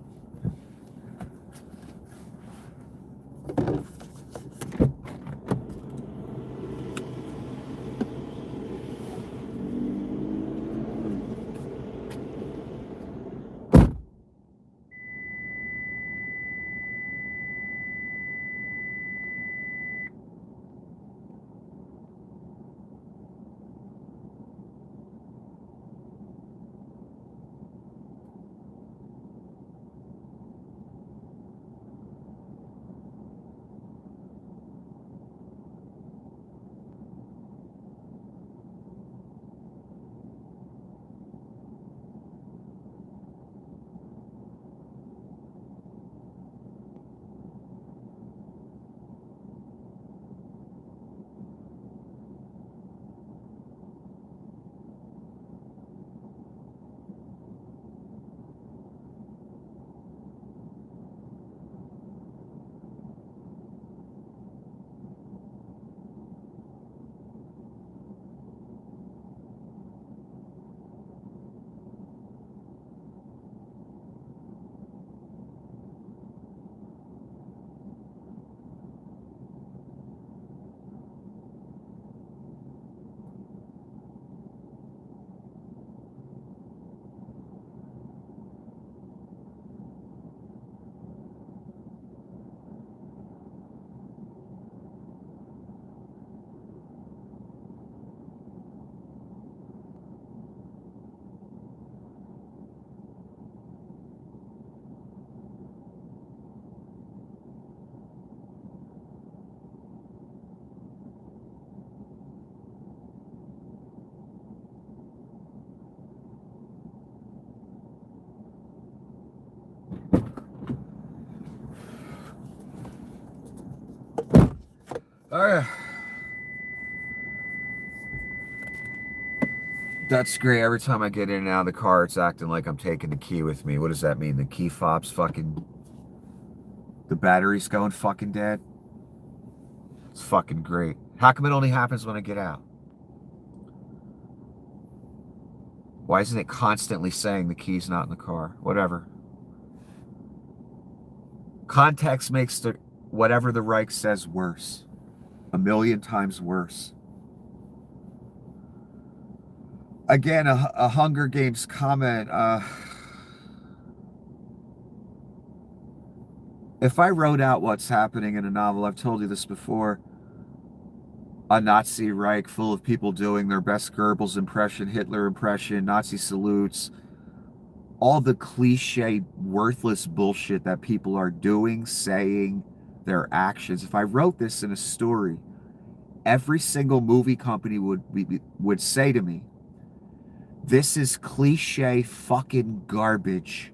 That's great. Every time I get in and out of the car, it's acting like I'm taking the key with me. What does that mean? The key fob's fucking... The battery's going fucking dead? It's fucking great. How come it only happens when I get out? Why isn't it constantly saying the key's not in the car? Whatever. Context makes the whatever the Reich says worse. A million times worse. Again, a Hunger Games comment. If I wrote out what's happening in a novel, I've told you this before, a Nazi Reich full of people doing their best Goebbels impression, Hitler impression, Nazi salutes, all the cliche, worthless bullshit that people are doing, saying, their actions. If I wrote this in a story, every single movie company would say to me, this is cliche fucking garbage.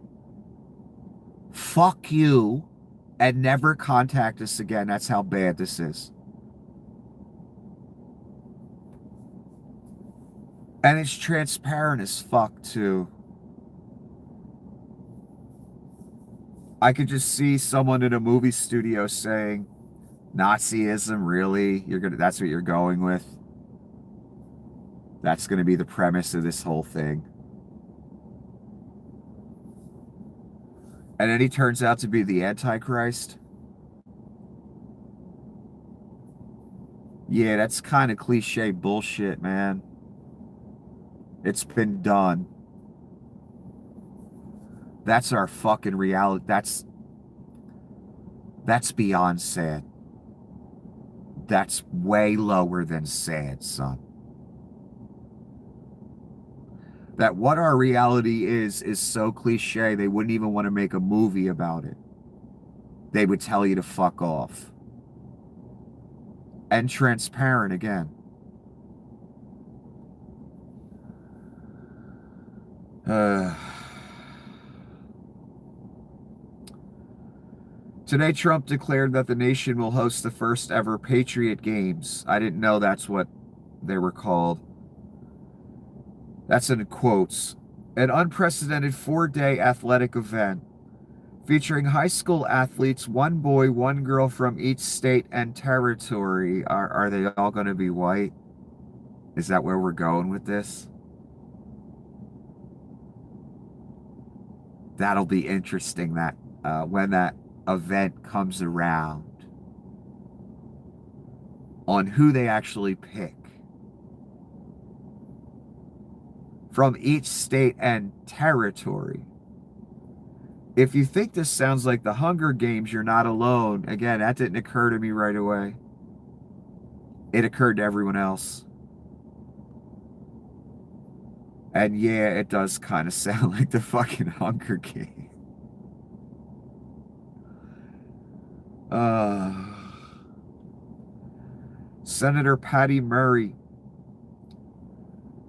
Fuck you, and never contact us again. That's how bad this is. And it's transparent as fuck, too. I could just see someone in a movie studio saying, Nazism, really? That's what you're going with? That's going to be the premise of this whole thing. And then he turns out to be the Antichrist. Yeah, that's kind of cliche bullshit, man. It's been done. That's our fucking reality. That's beyond sad. That's way lower than sad, son. That what our reality is so cliche, they wouldn't even want to make a movie about it. They would tell you to fuck off. And transparent again. Today, Trump declared that the nation will host the first ever Patriot Games. I didn't know that's what they were called. That's in quotes. An unprecedented 4-day athletic event featuring high school athletes, one boy, one girl from each state and territory. Are they all going to be white? Is that where we're going with this? That'll be interesting that when that event comes around on who they actually pick from each state and territory. If you think this sounds like the Hunger Games, you're not alone. Again, that didn't occur to me right away. It occurred to everyone else. And yeah, it does kind of sound like the fucking Hunger Games. Senator Patty Murray.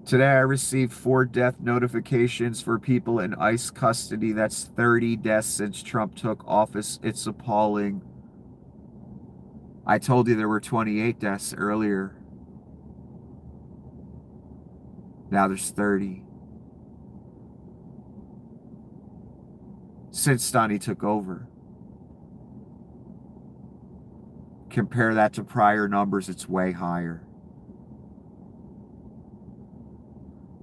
Today I received 4 death notifications for people in ICE custody. That's 30 deaths since Trump took office. It's appalling. I told you there were 28 deaths earlier. Now there's 30. Since Donnie took over. Compare that to prior numbers, it's way higher.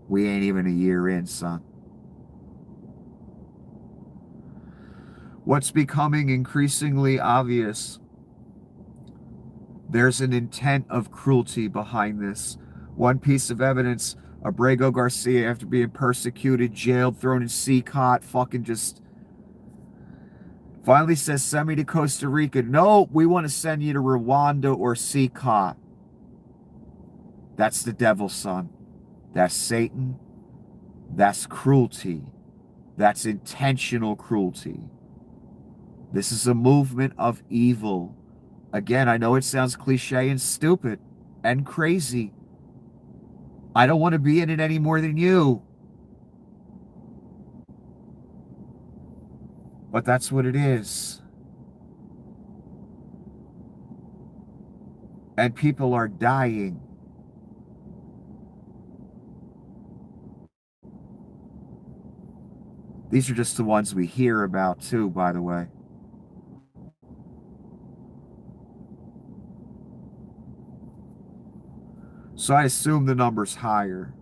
We ain't even a year in, son. What's becoming increasingly obvious, there's an intent of cruelty behind this. One piece of evidence, Abrego Garcia, after being persecuted, jailed, thrown in CCOT, fucking just finally says, send me to Costa Rica. No, we want to send you to Rwanda or CCOT. That's the devil, son. That's Satan. That's cruelty. That's intentional cruelty. This is a movement of evil. Again, I know it sounds cliche and stupid and crazy. I don't want to be in it any more than you. But that's what it is. And people are dying. These are just the ones we hear about too, by the way. So I assume the number's higher.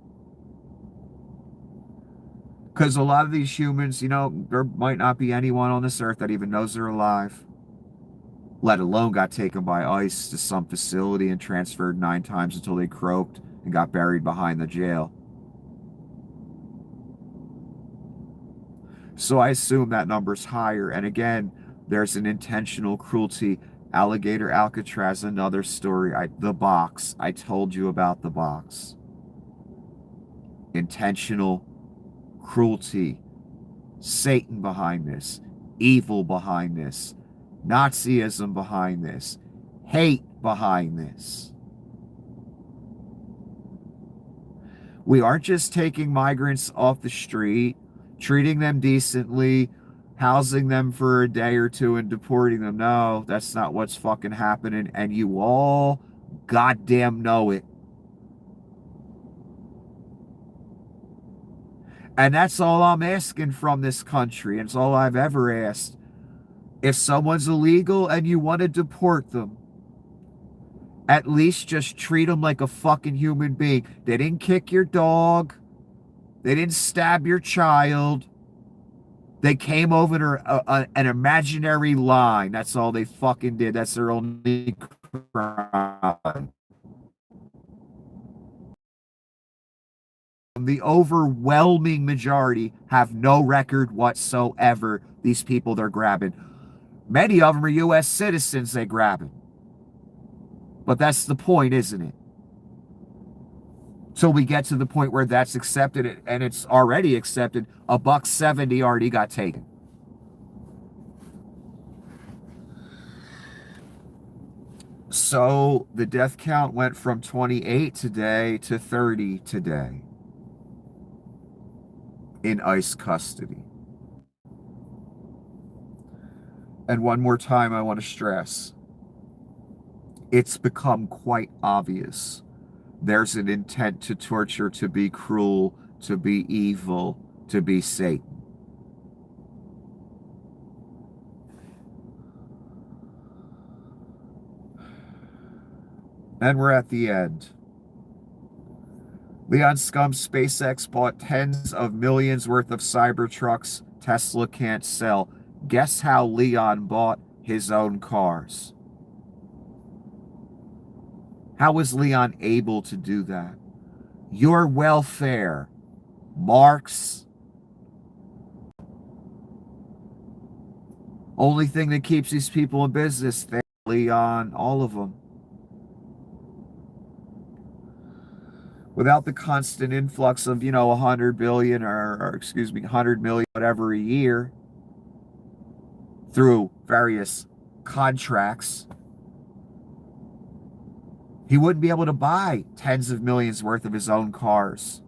Because a lot of these humans, there might not be anyone on this earth that even knows they're alive, let alone got taken by ICE to some facility and transferred 9 times until they croaked and got buried behind the jail. So I assume that number's higher. And again, there's an intentional cruelty. Alligator Alcatraz, another story. The box. I told you about the box. Intentional cruelty. Satan behind this. Evil behind this. Nazism behind this. Hate behind this. We aren't just taking migrants off the street, treating them decently, housing them for a day or two and deporting them. No, that's not what's fucking happening. And you all goddamn know it. And that's all I'm asking from this country. And it's all I've ever asked. If someone's illegal and you want to deport them, at least just treat them like a fucking human being. They didn't kick your dog. They didn't stab your child. They came over an imaginary line. That's all they fucking did. That's their only crime. The overwhelming majority have no record whatsoever. These people they're grabbing. Many of them are U.S. citizens they grabbing. But that's the point, isn't it? So we get to the point where that's accepted, and it's already accepted. $170 already got taken. So the death count went from 28 today to 30 today in ICE custody. And one more time, I want to stress, it's become quite obvious. There's an intent to torture, to be cruel, to be evil, to be Satan. And we're at the end. Leon Scum's SpaceX bought tens of millions worth of Cybertrucks Tesla can't sell. Guess how Leon bought his own cars? How was Leon able to do that? Your welfare, Marx. Only thing that keeps these people in business, Leon, all of them. Without the constant influx of, 100 billion or excuse me, 100 million, whatever a year through various contracts, he wouldn't be able to buy tens of millions worth of his own cars.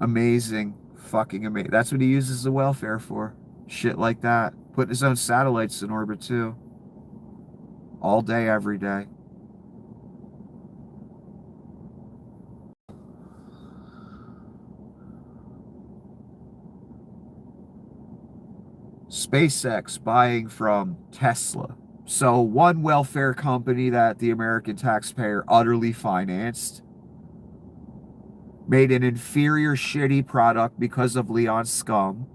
Amazing. Fucking amazing. That's what he uses the welfare for. Shit like that. Putting his own satellites in orbit too. All day, every day. SpaceX buying from Tesla. So one welfare company that the American taxpayer utterly financed made an inferior, shitty product because of Leon Scum,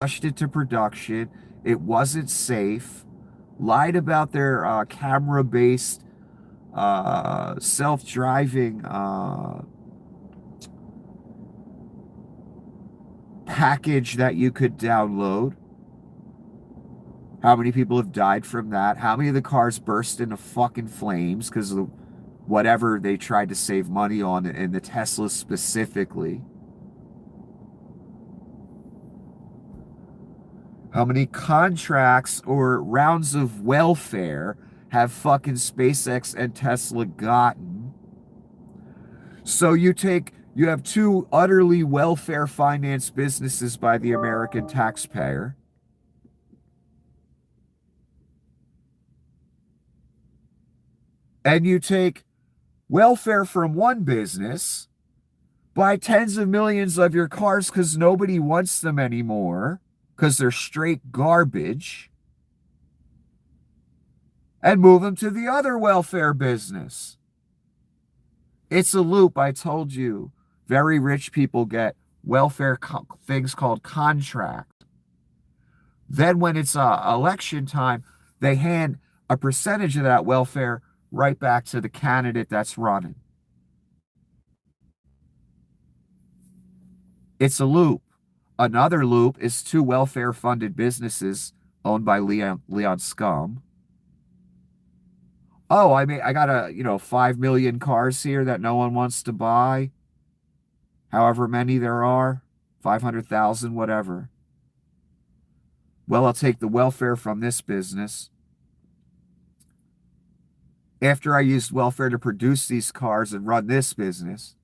rushed it to production. It wasn't safe, lied about their camera-based self-driving package that you could download. How many people have died from that? How many of the cars burst into fucking flames because of whatever they tried to save money on, in the Tesla specifically? How many contracts or rounds of welfare have fucking SpaceX and Tesla gotten? So you have two utterly welfare financed businesses by the American taxpayer. And you take welfare from one business, buy tens of millions of your cars because nobody wants them anymore, because they're straight garbage, and move them to the other welfare business. It's a loop, I told you. Very rich people get welfare things called contract. Then when it's election time, they hand a percentage of that welfare right back to the candidate that's running. It's a loop. Another loop is two welfare funded businesses owned by Leon Scum. Oh, I got 5 million cars here that no one wants to buy. However many there are, 500,000, whatever. Well, I'll take the welfare from this business. After I used welfare to produce these cars and run this business,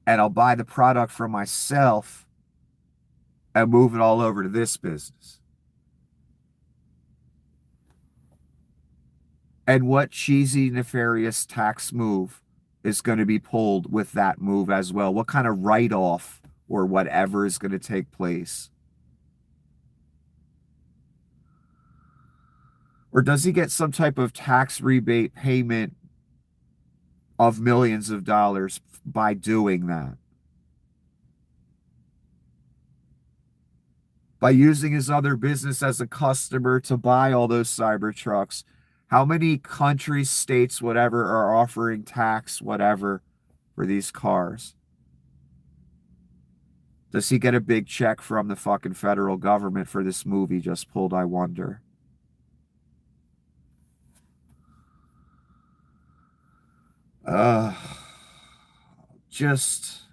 and I'll buy the product from myself and move it all over to this business. And what cheesy, nefarious tax move is going to be pulled with that move as well? What kind of write-off or whatever is going to take place? Or does he get some type of tax rebate payment of millions of dollars by doing that? By using his other business as a customer to buy all those Cybertrucks, how many countries, states, whatever, are offering tax, whatever, for these cars? Does he get a big check from the fucking federal government for this movie just pulled, I wonder? Uh, just,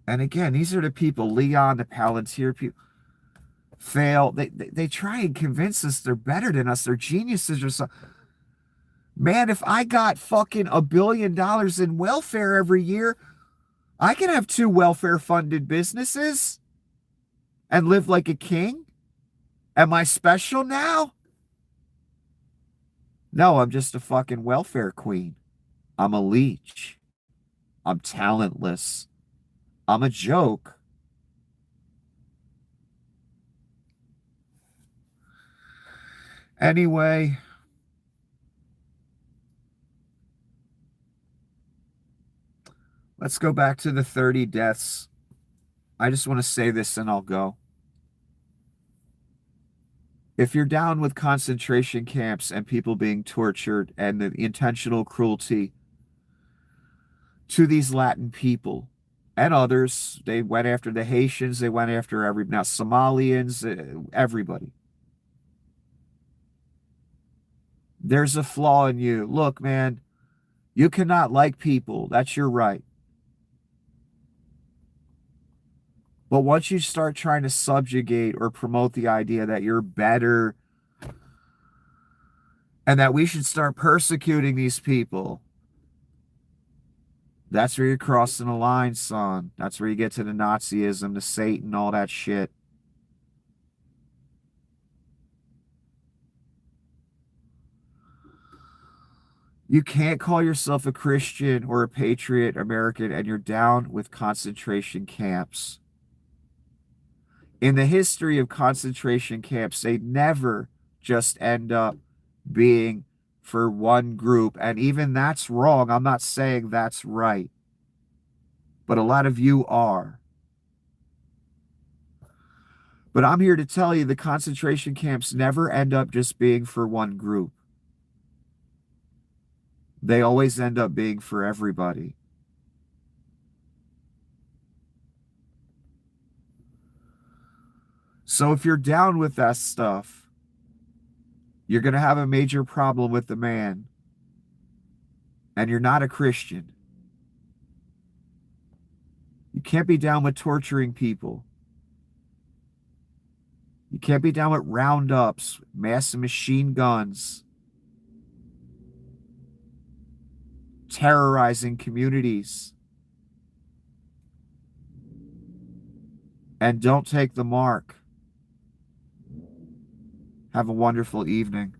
and again, these are the people, Leon, the Palantir people, fail. They try and convince us they're better than us. They're geniuses or something. Man, if I got fucking $1 billion in welfare every year, I can have two welfare funded businesses and live like a king. Am I special now? No, I'm just a fucking welfare queen. I'm a leech. I'm talentless. I'm a joke. Anyway, let's go back to the 30 deaths. I just want to say this and I'll go. If you're down with concentration camps and people being tortured and the intentional cruelty to these Latin people and others, they went after the Haitians, they went after now Somalians, everybody. There's a flaw in you. Look, man, you cannot like people. That's your right. But once you start trying to subjugate or promote the idea that you're better and that we should start persecuting these people, that's where you're crossing the line, son. That's where you get to the Nazism, the Satan, all that shit. You can't call yourself a Christian or a patriot American and you're down with concentration camps. In the history of concentration camps, they never just end up being for one group. And even that's wrong. I'm not saying that's right. But a lot of you are. But I'm here to tell you the concentration camps never end up just being for one group. They always end up being for everybody. So if you're down with that stuff, you're going to have a major problem with the man. And you're not a Christian. You can't be down with torturing people. You can't be down with roundups, massive machine guns, terrorizing communities. And don't take the mark. Have a wonderful evening.